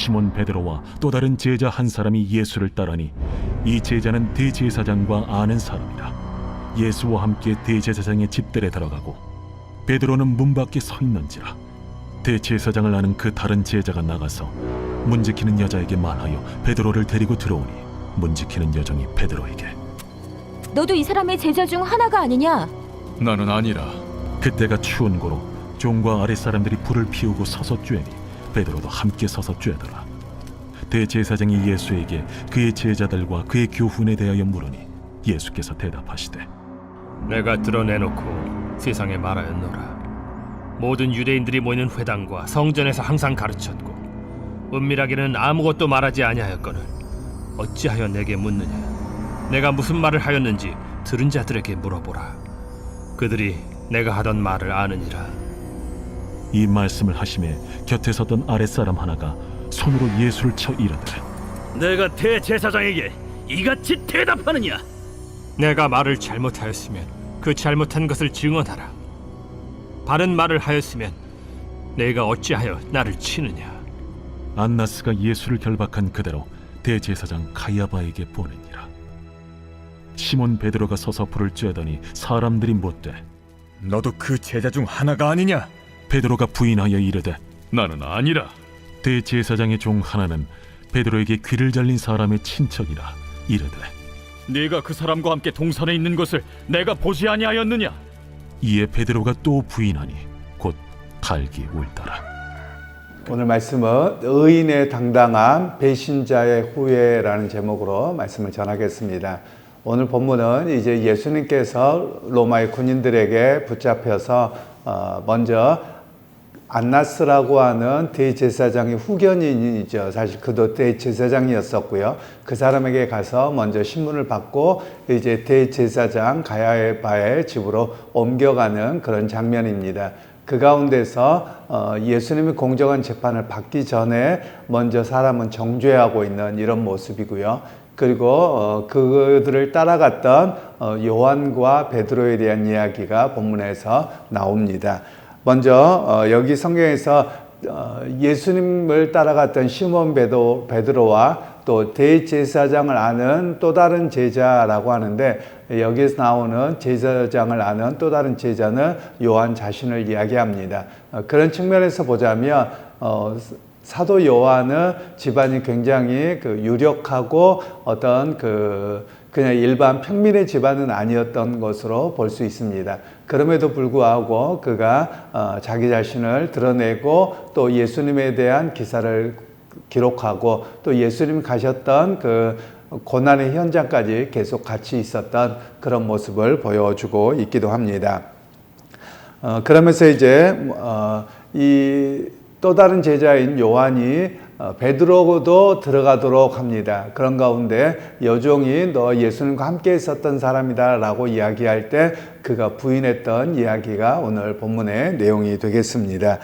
시몬 베드로와 또 다른 제자 한 사람이 예수를 따르니 이 제자는 대제사장과 아는 사람이라. 예수와 함께 대제사장의 집들에 들어가고 베드로는 문 밖에 서 있는지라. 대제사장을 아는 그 다른 제자가 나가서 문 지키는 여자에게 말하여 베드로를 데리고 들어오니 문 지키는 여종이 베드로에게 너도 이 사람의 제자 중 하나가 아니냐? 나는 아니라. 그때가 추운 고로 종과 아랫사람들이 불을 피우고 서서 쬐니 베드로도 함께 서서 쬐더라. 대제사장이 예수에게 그의 제자들과 그의 교훈에 대하여 물으니 예수께서 대답하시되 내가 드러내놓고 세상에 말하였노라. 모든 유대인들이 모이는 회당과 성전에서 항상 가르쳤고 은밀하게는 아무것도 말하지 아니하였거늘 어찌하여 내게 묻느냐? 내가 무슨 말을 하였는지 들은 자들에게 물어보라. 그들이 내가 하던 말을 아느니라. 이 말씀을 하심에 곁에 섰던 아랫사람 하나가 손으로 예수를 쳐 이르되 내가 대제사장에게 이같이 대답하느냐? 내가 말을 잘못하였으면 그 잘못한 것을 증언하라. 바른 말을 하였으면 내가 어찌하여 나를 치느냐? 안나스가 예수를 결박한 그대로 대제사장 가야바에게 보내니라. 시몬 베드로가 서서 불을 쬐더니 사람들이 묻되 너도 그 제자 중 하나가 아니냐? 베드로가 부인하여 이르되 나는 아니라. 대제사장의 종 하나는 베드로에게 귀를 잘린 사람의 친척이라 이르되 네가 그 사람과 함께 동산에 있는 것을 내가 보지 아니하였느냐? 이에 베드로가 또 부인하니 곧 갈기 울더라. 오늘 말씀은 의인의 당당함, 배신자의 후회라는 제목으로 말씀을 전하겠습니다. 오늘 본문은 이제 예수님께서 로마의 군인들에게 붙잡혀서 먼저 안나스라고 하는 대제사장의 후견인이죠. 사실 그도 대제사장이었었고요. 그 사람에게 가서 먼저 신문을 받고 이제 대제사장 가야바의 집으로 옮겨가는 그런 장면입니다. 그 가운데서 예수님이 공정한 재판을 받기 전에 먼저 사람은 정죄하고 있는 이런 모습이고요. 그리고 그들을 따라갔던 요한과 베드로에 대한 이야기가 본문에서 나옵니다. 먼저 여기 성경에서 예수님을 따라갔던 시몬 베드로와 또 대제사장을 아는 또 다른 제자라고 하는데 여기서 나오는 제사장을 아는 또 다른 제자는 요한 자신을 이야기합니다. 그런 측면에서 보자면 사도 요한은 집안이 굉장히 유력하고 어떤 그냥 일반 평민의 집안은 아니었던 것으로 볼 수 있습니다. 그럼에도 불구하고 그가 자기 자신을 드러내고 또 예수님에 대한 기사를 기록하고 또 예수님이 가셨던 그 고난의 현장까지 계속 같이 있었던 그런 모습을 보여주고 있기도 합니다. 그러면서 이제 이 또 다른 제자인 요한이 베드로도 들어가도록 합니다. 그런 가운데 여종이 너 예수님과 함께 있었던 사람이다 라고 이야기할 때 그가 부인했던 이야기가 오늘 본문의 내용이 되겠습니다.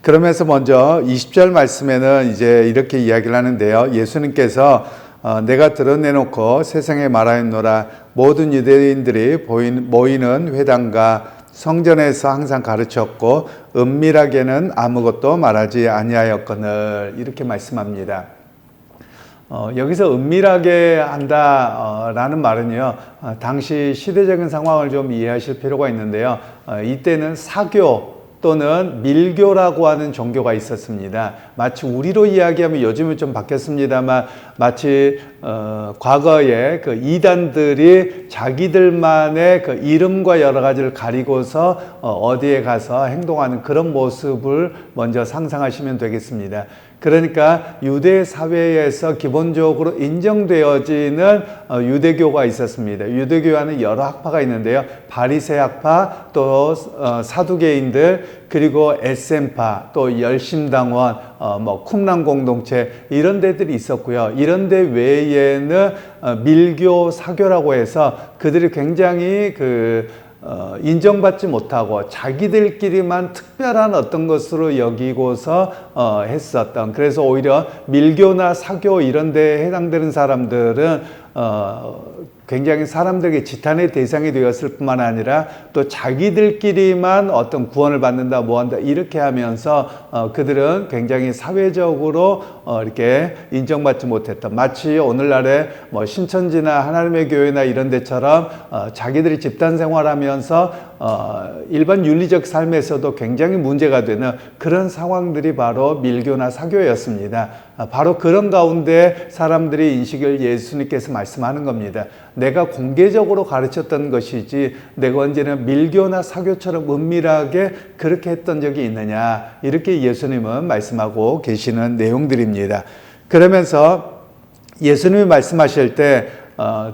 그러면서 먼저 20절 말씀에는 이제 이렇게 이야기를 하는데요. 예수님께서 내가 드러내놓고 세상에 말하였노라. 모든 유대인들이 모이는 회당과 성전에서 항상 가르쳤고 은밀하게는 아무것도 말하지 아니하였거늘 이렇게 말씀합니다. 여기서 은밀하게 한다라는 말은요, 당시 시대적인 상황을 좀 이해하실 필요가 있는데요. 이때는 사교 또는 밀교라고 하는 종교가 있었습니다. 마치 우리로 이야기하면 요즘은 좀 바뀌었습니다만 마치 과거에 그 이단들이 자기들만의 그 이름과 여러 가지를 가리고서 어디에 가서 행동하는 그런 모습을 먼저 상상하시면 되겠습니다. 그러니까 유대 사회에서 기본적으로 인정되어지는 유대교가 있었습니다. 유대교와는 여러 학파가 있는데요. 바리새 학파, 또 사두개인들, 그리고 에셈파, 또 열심당원, 쿰란 공동체 이런 데들이 있었고요. 이런 데 외에는 밀교, 사교라고 해서 그들이 굉장히 인정받지 못하고 자기들끼리만 특별한 어떤 것으로 여기고서 했었던, 그래서 오히려 밀교나 사교 이런 데에 해당되는 사람들은 굉장히 사람들에게 지탄의 대상이 되었을 뿐만 아니라 또 자기들끼리만 어떤 구원을 받는다, 뭐한다 이렇게 하면서 그들은 굉장히 사회적으로 이렇게 인정받지 못했다. 마치 오늘날의 뭐 신천지나 하나님의 교회나 이런 데처럼 자기들이 집단 생활하면서 일반 윤리적 삶에서도 굉장히 문제가 되는 그런 상황들이 바로 밀교나 사교였습니다. 바로 그런 가운데 사람들이 인식을 예수님께서 말씀하는 겁니다. 내가 공개적으로 가르쳤던 것이지 내가 언제나 밀교나 사교처럼 은밀하게 그렇게 했던 적이 있느냐, 이렇게 예수님은 말씀하고 계시는 내용들입니다. 그러면서 예수님이 말씀하실 때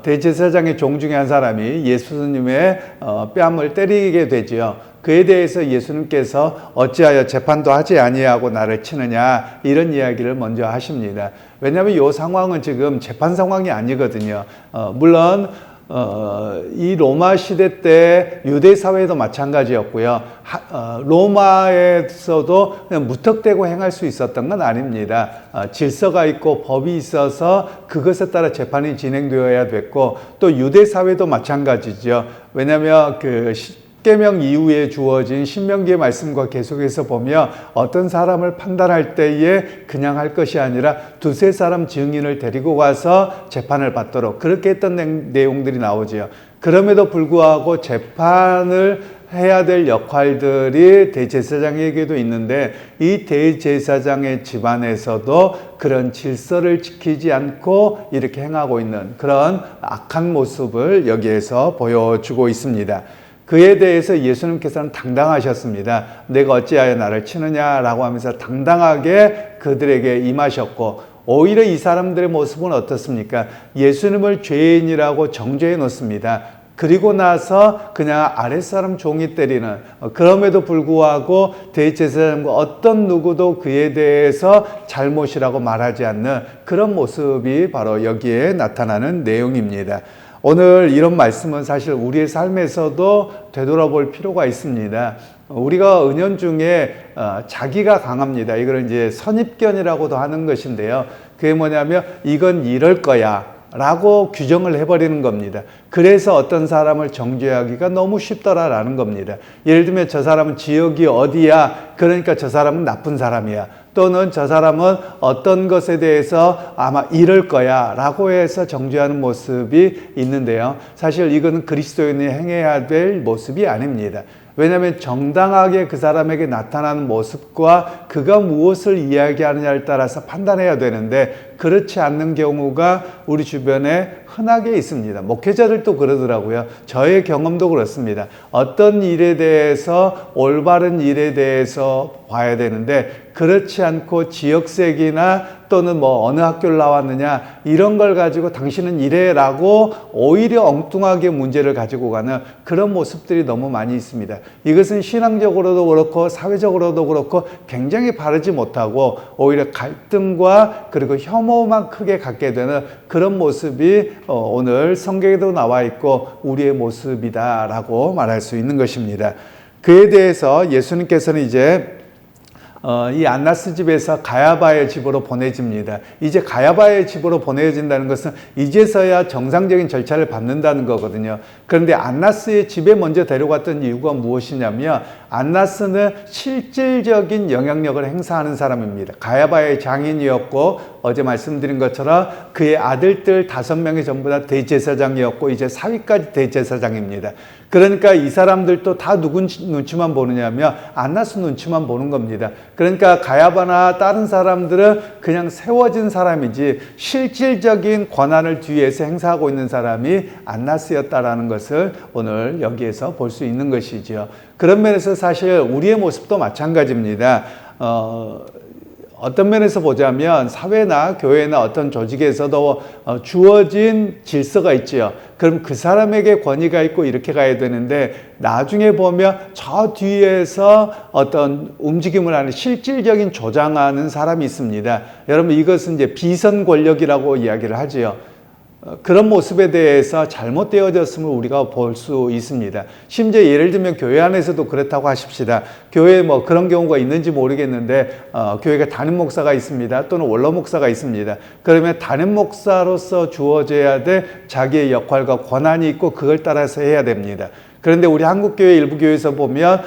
대제사장의 종 중에 한 사람이 예수님의 뺨을 때리게 되지요. 그에 대해서 예수님께서 어찌하여 재판도 하지 아니하고 나를 치느냐, 이런 이야기를 먼저 하십니다. 왜냐하면 이 상황은 지금 재판 상황이 아니거든요. 물론 이 로마 시대 때 유대 사회도 마찬가지였고요. 로마에서도 그냥 무턱대고 행할 수 있었던 건 아닙니다. 질서가 있고 법이 있어서 그것에 따라 재판이 진행되어야 됐고, 또 유대 사회도 마찬가지죠. 왜냐하면 그 십계명 이후에 주어진 신명기의 말씀과 계속해서 보면 어떤 사람을 판단할 때에 그냥 할 것이 아니라 두세 사람 증인을 데리고 가서 재판을 받도록 그렇게 했던 내용들이 나오지요. 그럼에도 불구하고 재판을 해야 될 역할들이 대제사장에게도 있는데, 이 대제사장의 집안에서도 그런 질서를 지키지 않고 이렇게 행하고 있는 그런 악한 모습을 여기에서 보여주고 있습니다. 그에 대해서 예수님께서는 당당하셨습니다. 내가 어찌하여 나를 치느냐라고 하면서 당당하게 그들에게 임하셨고, 오히려 이 사람들의 모습은 어떻습니까? 예수님을 죄인이라고 정죄해 놓습니다. 그리고 나서 그냥 아랫사람 종이 때리는, 그럼에도 불구하고 대제사장과 어떤 누구도 그에 대해서 잘못이라고 말하지 않는 그런 모습이 바로 여기에 나타나는 내용입니다. 오늘 이런 말씀은 사실 우리의 삶에서도 되돌아볼 필요가 있습니다. 우리가 은연중에 자기가 강합니다. 이걸 이제 선입견이라고도 하는 것인데요. 그게 뭐냐면 이건 이럴 거야 라고 규정을 해버리는 겁니다. 그래서 어떤 사람을 정죄하기가 너무 쉽더라라는 겁니다. 예를 들면 저 사람은 지역이 어디야, 그러니까 저 사람은 나쁜 사람이야, 또는 저 사람은 어떤 것에 대해서 아마 이럴 거야 라고 해서 정죄하는 모습이 있는데요. 사실 이거는 그리스도인이 행해야 될 모습이 아닙니다. 왜냐하면 정당하게 그 사람에게 나타나는 모습과 그가 무엇을 이야기하느냐에 따라서 판단해야 되는데, 그렇지 않는 경우가 우리 주변에 흔하게 있습니다. 목회자들도 그러더라고요. 저의 경험도 그렇습니다. 어떤 일에 대해서, 올바른 일에 대해서 봐야 되는데 그렇지 않고 지역색이나 또는 뭐 어느 학교를 나왔느냐 이런 걸 가지고 당신은 이래라고 오히려 엉뚱하게 문제를 가지고 가는 그런 모습들이 너무 많이 있습니다. 이것은 신앙적으로도 그렇고 사회적으로도 그렇고 굉장히 바르지 못하고 오히려 갈등과 그리고 혐오만 크게 갖게 되는 그런 모습이 오늘 성경에도 나와 있고 우리의 모습이다라고 말할 수 있는 것입니다. 그에 대해서 예수님께서는 이제 이 안나스 집에서 가야바의 집으로 보내집니다. 이제 가야바의 집으로 보내진다는 것은 이제서야 정상적인 절차를 밟는다는 거거든요. 그런데 안나스의 집에 먼저 데려갔던 이유가 무엇이냐면, 안나스는 실질적인 영향력을 행사하는 사람입니다. 가야바의 장인이었고, 어제 말씀드린 것처럼 그의 아들들 5명이 전부 다 대제사장이었고 이제 사위까지 대제사장입니다. 그러니까 이 사람들도 다 누군 눈치만 보느냐면 안나스 눈치만 보는 겁니다. 그러니까 가야바나 다른 사람들은 그냥 세워진 사람이지 실질적인 권한을 뒤에서 행사하고 있는 사람이 안나스였다라는 것을 오늘 여기에서 볼 수 있는 것이죠. 그런 면에서 사실 우리의 모습도 마찬가지입니다. 어떤 면에서 보자면 사회나 교회나 어떤 조직에서도 주어진 질서가 있지요. 그럼 그 사람에게 권위가 있고 이렇게 가야 되는데, 나중에 보면 저 뒤에서 어떤 움직임을 하는 실질적인 조장하는 사람이 있습니다. 여러분, 이것은 이제 비선 권력이라고 이야기를 하지요. 그런 모습에 대해서 잘못되어졌음을 우리가 볼 수 있습니다. 심지어 예를 들면 교회 안에서도 그렇다고 하십시다. 교회에 뭐 그런 경우가 있는지 모르겠는데 교회가 담임 목사가 있습니다. 또는 원로 목사가 있습니다. 그러면 담임 목사로서 주어져야 될 자기의 역할과 권한이 있고 그걸 따라서 해야 됩니다. 그런데 우리 한국교회 일부 교회에서 보면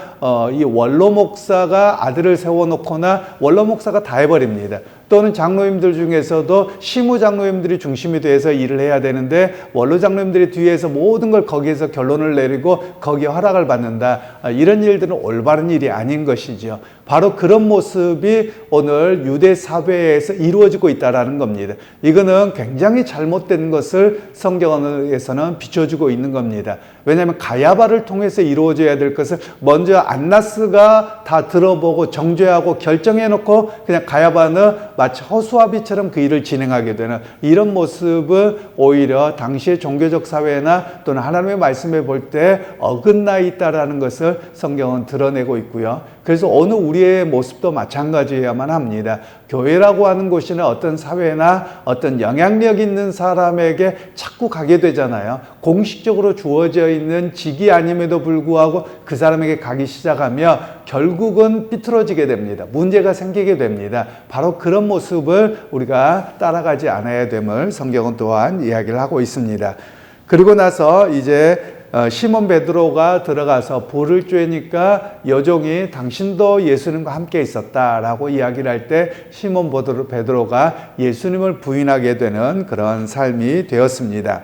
이 원로 목사가 아들을 세워놓거나 원로 목사가 다 해버립니다. 또는 장로님들 중에서도 시무 장로님들이 중심이 돼서 일을 해야 되는데 원로 장로님들이 뒤에서 모든 걸 거기에서 결론을 내리고 거기에 허락을 받는다. 이런 일들은 올바른 일이 아닌 것이죠. 바로 그런 모습이 오늘 유대 사회에서 이루어지고 있다는 겁니다. 이거는 굉장히 잘못된 것을 성경에서는 비춰주고 있는 겁니다. 왜냐하면 가야바를 통해서 이루어져야 될 것을 먼저 안나스가 다 들어보고 정죄하고 결정해놓고 그냥 가야바는 마치 허수아비처럼 그 일을 진행하게 되는 이런 모습은 오히려 당시의 종교적 사회나 또는 하나님의 말씀에 볼 때 어긋나 있다라는 것을 성경은 드러내고 있고요. 그래서 어느 우리의 모습도 마찬가지여야만 합니다. 교회라고 하는 곳이나 어떤 사회나 어떤 영향력 있는 사람에게 자꾸 가게 되잖아요. 공식적으로 주어져 있는 직이 아님에도 불구하고 그 사람에게 가기 시작하면 결국은 삐뚤어지게 됩니다. 문제가 생기게 됩니다. 바로 그런 모습을 우리가 따라가지 않아야 됨을 성경은 또한 이야기를 하고 있습니다. 그리고 나서 이제 시몬 베드로가 들어가서 볼을 쬐니까 여종이 당신도 예수님과 함께 있었다라고 이야기를 할 때 시몬 베드로가 예수님을 부인하게 되는 그런 삶이 되었습니다.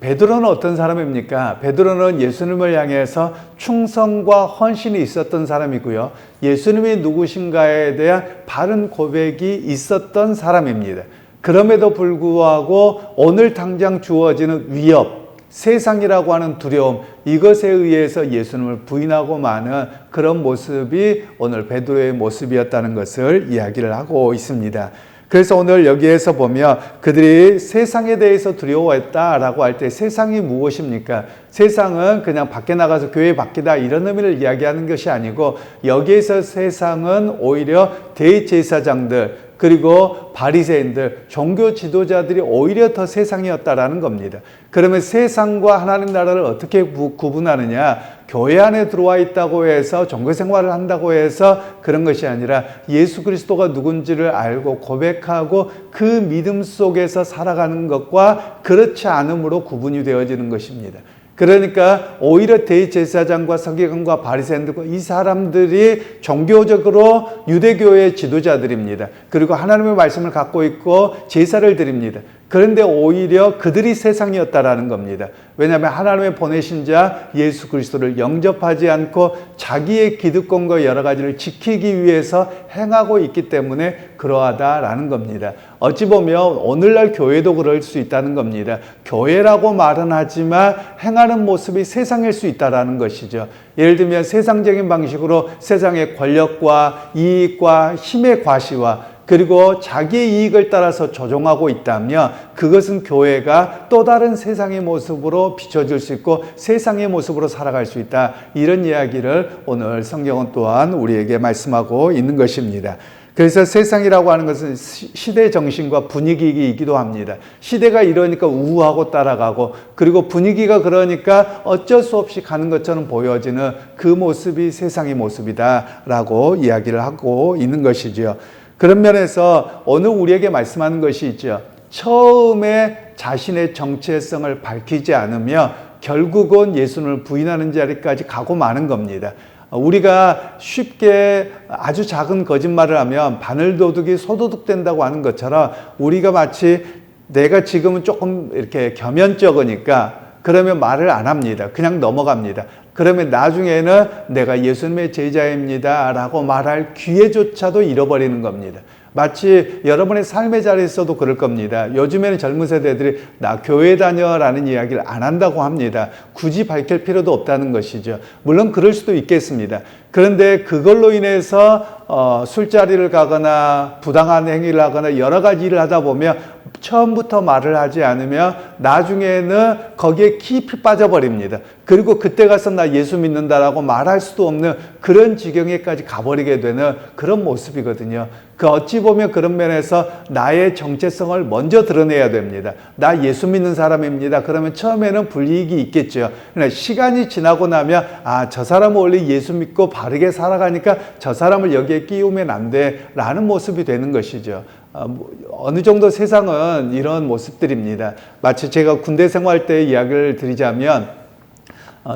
베드로는 어떤 사람입니까? 베드로는 예수님을 향해서 충성과 헌신이 있었던 사람이고요. 예수님이 누구신가에 대한 바른 고백이 있었던 사람입니다. 그럼에도 불구하고 오늘 당장 주어지는 위협, 세상이라고 하는 두려움, 이것에 의해서 예수님을 부인하고 마는 그런 모습이 오늘 베드로의 모습이었다는 것을 이야기를 하고 있습니다. 그래서 오늘 여기에서 보면 그들이 세상에 대해서 두려워했다라고 할 때 세상이 무엇입니까? 세상은 그냥 밖에 나가서 교회 밖이다 이런 의미를 이야기하는 것이 아니고 여기에서 세상은 오히려 대제사장들 그리고 바리새인들, 종교 지도자들이 오히려 더 세상이었다라는 겁니다. 그러면 세상과 하나님 나라를 어떻게 구분하느냐? 교회 안에 들어와 있다고 해서 종교 생활을 한다고 해서 그런 것이 아니라 예수 그리스도가 누군지를 알고 고백하고 그 믿음 속에서 살아가는 것과 그렇지 않음으로 구분이 되어지는 것입니다. 그러니까 오히려 대제사장과 서기관과 바리새인들과 이 사람들이 종교적으로 유대교의 지도자들입니다. 그리고 하나님의 말씀을 갖고 있고 제사를 드립니다. 그런데 오히려 그들이 세상이었다라는 겁니다. 왜냐하면 하나님의 보내신 자 예수 그리스도를 영접하지 않고 자기의 기득권과 여러 가지를 지키기 위해서 행하고 있기 때문에 그러하다라는 겁니다. 어찌 보면 오늘날 교회도 그럴 수 있다는 겁니다. 교회라고 말은 하지만 행하는 모습이 세상일 수 있다라는 것이죠. 예를 들면 세상적인 방식으로 세상의 권력과 이익과 힘의 과시와 그리고 자기의 이익을 따라서 조종하고 있다면 그것은 교회가 또 다른 세상의 모습으로 비춰질 수 있고 세상의 모습으로 살아갈 수 있다. 이런 이야기를 오늘 성경은 또한 우리에게 말씀하고 있는 것입니다. 그래서 세상이라고 하는 것은 시대 정신과 분위기이기도 합니다. 시대가 이러니까 우우하고 따라가고 그리고 분위기가 그러니까 어쩔 수 없이 가는 것처럼 보여지는 그 모습이 세상의 모습이다라고 이야기를 하고 있는 것이죠. 그런 면에서 오늘 우리에게 말씀하는 것이 있죠. 처음에 자신의 정체성을 밝히지 않으며 결국은 예수님을 부인하는 자리까지 가고 마는 겁니다. 우리가 쉽게 아주 작은 거짓말을 하면 바늘도둑이 소도둑된다고 하는 것처럼 우리가 마치 내가 지금은 조금 이렇게 겸연쩍으니까 그러면 말을 안 합니다. 그냥 넘어갑니다. 그러면 나중에는 내가 예수님의 제자입니다 라고 말할 기회조차도 잃어버리는 겁니다. 마치 여러분의 삶의 자리에서도 그럴 겁니다. 요즘에는 젊은 세대들이 나 교회 다녀라는 이야기를 안 한다고 합니다. 굳이 밝힐 필요도 없다는 것이죠. 물론 그럴 수도 있겠습니다. 그런데 그걸로 인해서 술자리를 가거나 부당한 행위를 하거나 여러 가지 일을 하다 보면 처음부터 말을 하지 않으면 나중에는 거기에 깊이 빠져버립니다. 그리고 그때 가서 나 예수 믿는다라고 말할 수도 없는 그런 지경에까지 가버리게 되는 그런 모습이거든요. 그 어찌 보면 그런 면에서 나의 정체성을 먼저 드러내야 됩니다. 나 예수 믿는 사람입니다. 그러면 처음에는 불이익이 있겠죠. 그러나 시간이 지나고 나면 저 사람은 원래 예수 믿고 바르게 살아가니까 저 사람을 여기에 끼우면 안 돼 라는 모습이 되는 것이죠. 어느 정도 세상은 이런 모습들입니다. 마치 제가 군대 생활 때 이야기를 드리자면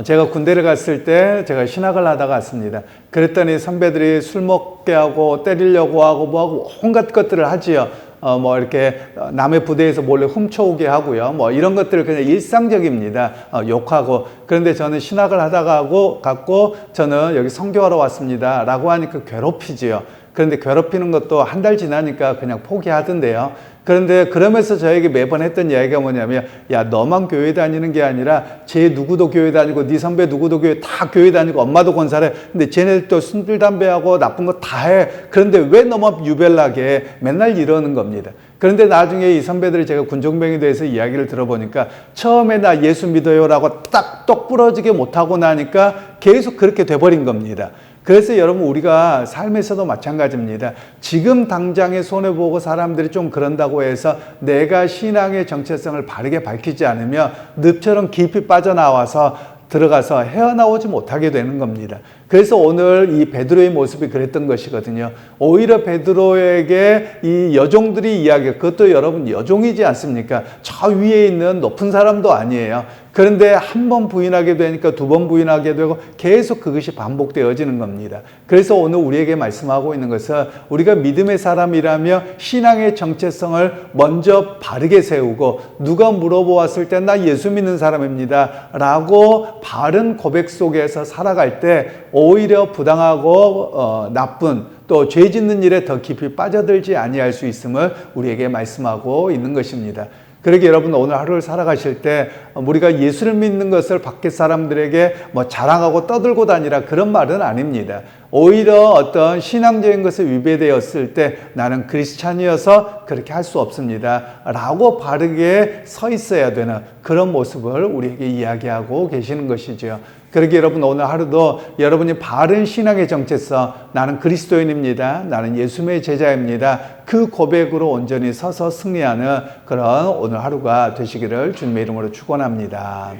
제가 군대를 갔을 때 제가 신학을 하다 갔습니다. 그랬더니 선배들이 술 먹게 하고 때리려고 하고 뭐하고 온갖 것들을 하지요. 뭐 이렇게 남의 부대에서 몰래 훔쳐오게 하고요. 뭐 이런 것들을 그냥 일상적입니다. 욕하고. 그런데 저는 신학을 하다가 갔고 저는 여기 선교하러 왔습니다. 라고 하니까 괴롭히지요. 그런데 괴롭히는 것도 한 달 지나니까 그냥 포기하던데요. 그런데 그러면서 저에게 매번 했던 이야기가 뭐냐면 야 너만 교회 다니는 게 아니라 쟤 누구도 교회 다니고 네 선배 누구도 교회 다 교회 다니고 엄마도 권사래. 근데 쟤네들도 술 담배하고 나쁜 거 다 해. 그런데 왜 너만 유별나게 맨날 이러는 겁니다. 그런데 나중에 이 선배들이 제가 군종병에 대해서 이야기를 들어보니까 처음에 나 예수 믿어요라고 딱 똑 부러지게 못하고 나니까 계속 그렇게 돼버린 겁니다. 그래서 여러분 우리가 삶에서도 마찬가지입니다. 지금 당장에 손해보고 사람들이 좀 그런다고 해서 내가 신앙의 정체성을 바르게 밝히지 않으면 늪처럼 깊이 빠져나와서 들어가서 헤어나오지 못하게 되는 겁니다. 그래서 오늘 이 베드로의 모습이 그랬던 것이거든요. 오히려 베드로에게 이 여종들이 그것도 여러분 여종이지 않습니까? 저 위에 있는 높은 사람도 아니에요. 그런데 한 번 부인하게 되니까 두 번 부인하게 되고 계속 그것이 반복되어지는 겁니다. 그래서 오늘 우리에게 말씀하고 있는 것은 우리가 믿음의 사람이라며 신앙의 정체성을 먼저 바르게 세우고 누가 물어보았을 때 나 예수 믿는 사람입니다 라고 바른 고백 속에서 살아갈 때 오히려 부당하고 나쁜 또 죄 짓는 일에 더 깊이 빠져들지 아니할 수 있음을 우리에게 말씀하고 있는 것입니다. 그러게 여러분 오늘 하루를 살아가실 때 우리가 예수를 믿는 것을 밖에 사람들에게 뭐 자랑하고 떠들고 다니라 그런 말은 아닙니다. 오히려 어떤 신앙적인 것에 위배되었을 때 나는 크리스찬이어서 그렇게 할 수 없습니다 라고 바르게 서 있어야 되는 그런 모습을 우리에게 이야기하고 계시는 것이죠. 그러게 여러분 오늘 하루도 여러분이 바른 신앙의 정체성 나는 그리스도인입니다. 나는 예수의 제자입니다. 그 고백으로 온전히 서서 승리하는 그런 오늘 하루가 되시기를 주님의 이름으로 축원합니다.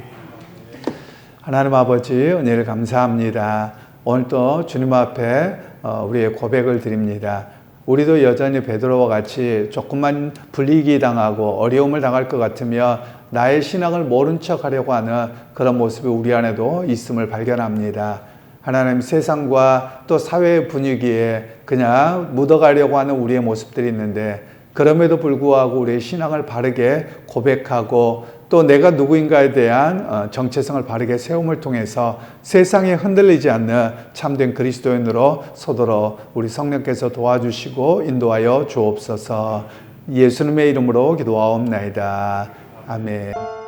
하나님 아버지 은혜를 감사합니다. 오늘도 주님 앞에 우리의 고백을 드립니다. 우리도 여전히 베드로와 같이 조금만 불이익이 당하고 어려움을 당할 것 같으며 나의 신앙을 모른 척 하려고 하는 그런 모습이 우리 안에도 있음을 발견합니다. 하나님 세상과 또 사회의 분위기에 그냥 묻어가려고 하는 우리의 모습들이 있는데 그럼에도 불구하고 우리의 신앙을 바르게 고백하고 또 내가 누구인가에 대한 정체성을 바르게 세움을 통해서 세상에 흔들리지 않는 참된 그리스도인으로 서도록 우리 성령께서 도와주시고 인도하여 주옵소서. 예수님의 이름으로 기도하옵나이다. 아멘.